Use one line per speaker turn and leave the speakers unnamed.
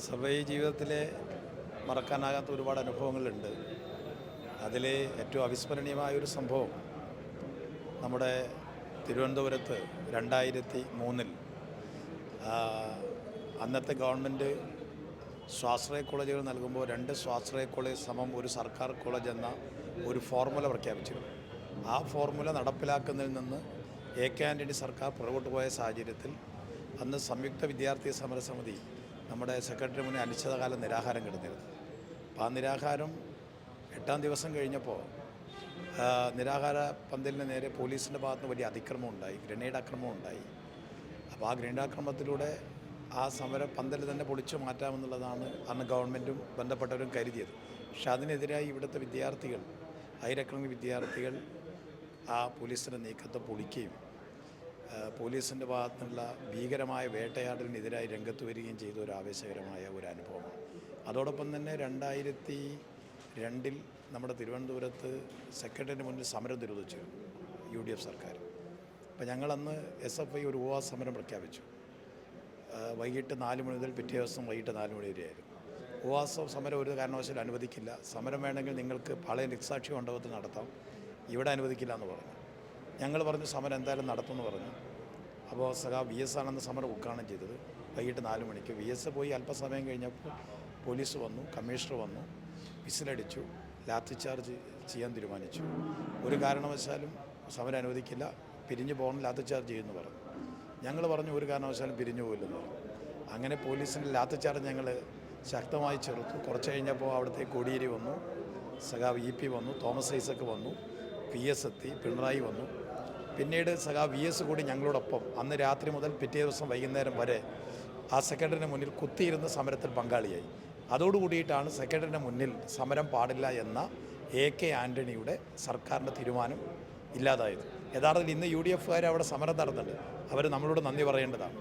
സഭൈ ജീവിതത്തിലെ മറക്കാനാകാത്ത ഒരുപാട് അനുഭവങ്ങളുണ്ട്. അതിൽ ഏറ്റവും അവിസ്മരണീയമായൊരു സംഭവം നമ്മുടെ തിരുവനന്തപുരത്ത് 2003 അന്നത്തെ ഗവൺമെൻറ് സ്വാശ്രയ കോളേജുകൾ നൽകുമ്പോൾ 2 സ്വാശ്രയ കോളേജ് സമം ഒരു സർക്കാർ കോളേജ് എന്ന ഒരു ഫോർമുല പ്രഖ്യാപിച്ചിരുന്നു. ആ ഫോർമുല നടപ്പിലാക്കുന്നതിൽ നിന്ന് എ.കെ. ആൻ്റണി സർക്കാർ പുറകോട്ട് പോയ സാഹചര്യത്തിൽ അന്ന് സംയുക്ത വിദ്യാർത്ഥി സമരസമിതി നമ്മുടെ സെക്രട്ടറി മുന്നിൽ അനിശ്ചിതകാലം നിരാഹാരം കിടന്നിരുന്നു. അപ്പോൾ ആ നിരാഹാരം 8-ാം ദിവസം കഴിഞ്ഞപ്പോൾ നിരാഹാര പന്തലിന് നേരെ പോലീസിൻ്റെ ഭാഗത്തുനിന്ന് വലിയ അതിക്രമം ഉണ്ടായി, ഗ്രനേഡ് ആക്രമണം ഉണ്ടായി. അപ്പോൾ ആ ഗ്രനേഡ് ആക്രമണത്തിലൂടെ ആ സമര പന്തൽ തന്നെ പൊളിച്ചു മാറ്റാമെന്നുള്ളതാണ് അന്ന് ഗവൺമെൻറ്റും ബന്ധപ്പെട്ടവരും കരുതിയത്. പക്ഷെ അതിനെതിരായി ഇവിടുത്തെ വിദ്യാർത്ഥികൾ, ആയിരക്കണക്കിന് വിദ്യാർത്ഥികൾ ആ പോലീസിൻ്റെ നീക്കത്തെ പൊളിക്കുകയും പോലീസിൻ്റെ ഭാഗത്തുനിന്നുള്ള ഭീകരമായ വേട്ടയാടലിനെതിരായി രംഗത്ത് വരികയും ചെയ്ത ഒരു ആവേശകരമായ ഒരു അനുഭവമാണ്. അതോടൊപ്പം തന്നെ 2002 നമ്മുടെ തിരുവനന്തപുരത്ത് സെക്രട്ടറിന് മുന്നിൽ സമരം നിരോധിച്ചിരുന്നു UDF സർക്കാർ. അപ്പോൾ ഞങ്ങളന്ന് SFI ഒരു ഉപവാസ സമരം പ്രഖ്യാപിച്ചു. വൈകിട്ട് 4 മണി മുതൽ പിറ്റേ ദിവസം വൈകിട്ട് 4 മണി വരെയായിരുന്നു. ഉപവാസ സമരം ഒരു കാരണവശാലും അനുവദിക്കില്ല, സമരം വേണമെങ്കിൽ നിങ്ങൾക്ക് പാളയം രക്തസാക്ഷി മണ്ഡപത്തിൽ നടത്താം, ഇവിടെ അനുവദിക്കില്ല എന്ന് പറഞ്ഞു. ഞങ്ങൾ പറഞ്ഞു സമരം എന്തായാലും നടത്തുമെന്ന് പറഞ്ഞു. അപ്പോൾ VS ആണെന്ന് സമരം ഉദ്ഘാടനം ചെയ്തത്. വൈകിട്ട് 4 മണിക്ക് VS പോയി അല്പസമയം കഴിഞ്ഞപ്പോൾ പോലീസ് വന്നു, കമ്മീഷണർ വന്നു, വിസിലടിച്ചു, ലാത്തി ചാർജ് ചെയ്യാൻ തീരുമാനിച്ചു. ഒരു കാരണവശാലും സമരം അനുവദിക്കില്ല, പിരിഞ്ഞു പോകണം, ലാത്തി ചാർജ് ചെയ്യുമെന്ന് പറഞ്ഞു. ഞങ്ങൾ പറഞ്ഞു ഒരു കാരണവശാലും പിരിഞ്ഞു പോയില്ലെന്ന് പറഞ്ഞു. അങ്ങനെ പോലീസിൻ്റെ ലാത്തി ചാർജ് ഞങ്ങൾ ശക്തമായി ചെറുത്തു. കുറച്ച് കഴിഞ്ഞപ്പോൾ അവിടുത്തെ കോടിയേരി വന്നു, EP വന്നു, തോമസ് ഐസക് വന്നു, PS എത്തി, പിണറായി വന്നു. പിന്നീട് VS കൂടി ഞങ്ങളോടൊപ്പം അന്ന് രാത്രി മുതൽ പിറ്റേ ദിവസം വൈകുന്നേരം വരെ ആ സെക്രട്ടറിന് മുന്നിൽ കുത്തിയിരുന്ന സമരത്തിൽ പങ്കാളിയായി. അതോടുകൂടിയിട്ടാണ് സെക്രട്ടറിന് മുന്നിൽ സമരം പാടില്ല എന്ന A.K. ആൻ്റണിയുടെ സർക്കാരിൻ്റെ തീരുമാനം ഇല്ലാതായത്. യഥാർത്ഥത്തിൽ ഇന്ന് UDF അവിടെ സമരം നടത്തുന്നുണ്ട്. അവർ നമ്മളോട് നന്ദി പറയേണ്ടതാണ്.